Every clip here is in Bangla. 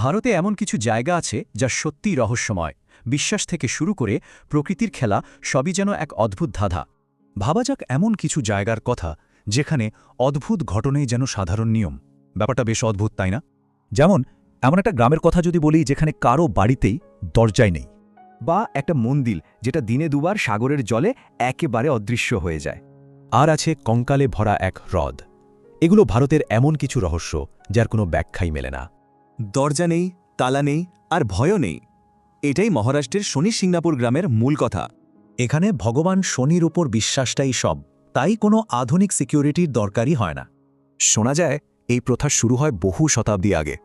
ভারতে এমন কিছু জায়গা আছে যা সত্যিই রহস্যময়। বিশ্বাস থেকে শুরু করে প্রকৃতির খেলা সবই যেন এক অদ্ভুত ধাঁধা। ভাবা যাক এমন কিছু জায়গার কথা যেখানে অদ্ভুত ঘটনাই যেন সাধারণ নিয়ম। ব্যাপারটা বেশ অদ্ভুত, তাই না? যেমন এমন একটা গ্রামের কথা যদি বলি যেখানে কারো বাড়িতেই দরজাই নেই, বা একটা মন্দির যেটা দিনে দুবার সাগরের জলে একেবারে অদৃশ্য হয়ে যায়। আর আছে কঙ্কালে ভরা এক হ্রদ। এগুলো ভারতের এমন কিছু রহস্য যার কোনো ব্যাখ্যাই মেলে না। দরজা নেই, তালা নেই, আর ভয়ও নেই। এটাই মহারাষ্ট্রের শনি সিংনাপুর গ্রামের মূল কথা। এখানে ভগবান শনির উপর বিশ্বাসটাই সব, তাই কোনো আধুনিক সিকিউরিটির দরকারই হয় না। শোনা যায় এই প্রথা শুরু হয় বহু শতাব্দী আগে।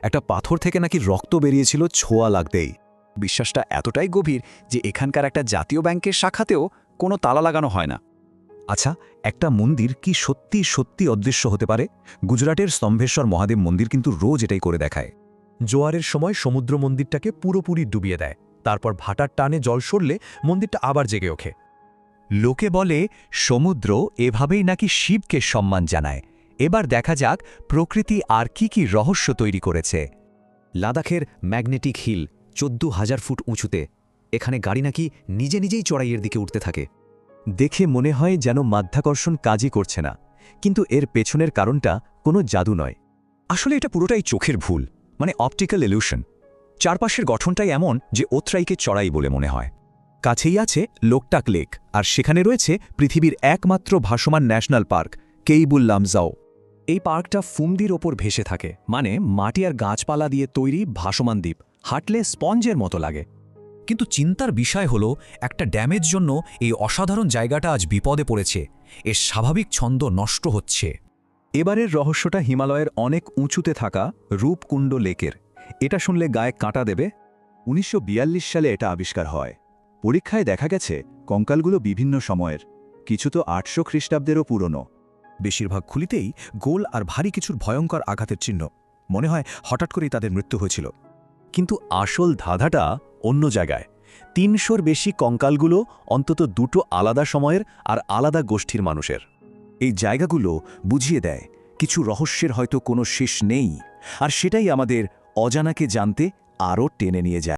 একটা পাথর থেকে নাকি রক্ত বেরিয়েছিল ছোঁয়া লাগতেই। বিশ্বাসটা এতটাই গভীর যে এখানকার একটা জাতীয় ব্যাংকের শাখাতেও কোনো তালা লাগানো হয় না। আচ্ছা, একটা মন্দির কি সত্যি সত্যি অদৃশ্য হতে পারে? গুজরাটের স্তম্ভেশ্বর মহাদেব মন্দির কিন্তু রোজ এটাই করে দেখায়। জোয়ারের সময় সমুদ্র মন্দিরটাকে পুরোপুরি ডুবিয়ে দেয়, তারপর ভাটার টানে জল সরলে মন্দিরটা আবার জেগে ওঠে। লোকে বলে সমুদ্র এভাবেই নাকি শিবকে সম্মান জানায়। এবার দেখা যাক প্রকৃতি আর কি রহস্য তৈরি করেছে। লাদাখের ম্যাগনেটিক হিল 14,000 ফুট উঁচুতে। এখানে গাড়ি নাকি নিজে নিজেই চড়াইয়ের দিকে উঠতে থাকে। দেখে মনে হয় যেন মাধ্যাকর্ষণ কাজই করছে না, কিন্তু এর পেছনের কারণটা কোনো জাদু নয়। আসলে এটা পুরোটাই চোখের ভুল, মানে অপটিক্যাল ইলিউশন। চারপাশের গঠনটাই এমন যে ওথরাইকে চড়াই বলে মনে হয়। কাছেই আছে লোকটাক লেক, আর সেখানে রয়েছে পৃথিবীর একমাত্র ভাসমান ন্যাশনাল পার্ক কেইবুল লামজাও। এই পার্কটা ফুমদির ওপর ভেসে থাকে, মানে মাটি আর গাছপালা দিয়ে তৈরি ভাসমান দ্বীপ। হাঁটলে স্পঞ্জের মতো লাগে। কিন্তু চিন্তার বিষয় হল, একটা ড্যামের জন্য এই অসাধারণ জায়গাটা আজ বিপদে পড়েছে। এর স্বাভাবিক ছন্দ নষ্ট হচ্ছে। এবারের রহস্যটা হিমালয়ের অনেক উঁচুতে থাকা রূপকুণ্ড লেকের। এটা শুনলে গায়ে কাঁটা দেবে। 1942 সালে এটা আবিষ্কার হয়। পরীক্ষায় দেখা গেছে কঙ্কালগুলো বিভিন্ন সময়ের, কিছু তো 800 খ্রিস্টাব্দেরও পুরনো। বেশিরভাগ খুলিতেই গোল আর ভারী কিছুর ভয়ঙ্কর আঘাতের চিহ্ন। মনে হয় হঠাৎ করেই তাদের মৃত্যু হয়েছিল। কিন্তু আসল ধাঁধাটা অন্য জায়গায়। 300-র বেশি কঙ্কালগুলো অন্তত দুটো আলাদা সময়ের আর আলাদা গোষ্ঠীর মানুষের। এই জায়গাগুলো বুঝিয়ে দেয় কিছু রহস্যের হয়তো কোনো শেষ নেই, আর সেটাই আমাদের অজানাকে জানতে আরও টেনে নিয়ে যায়।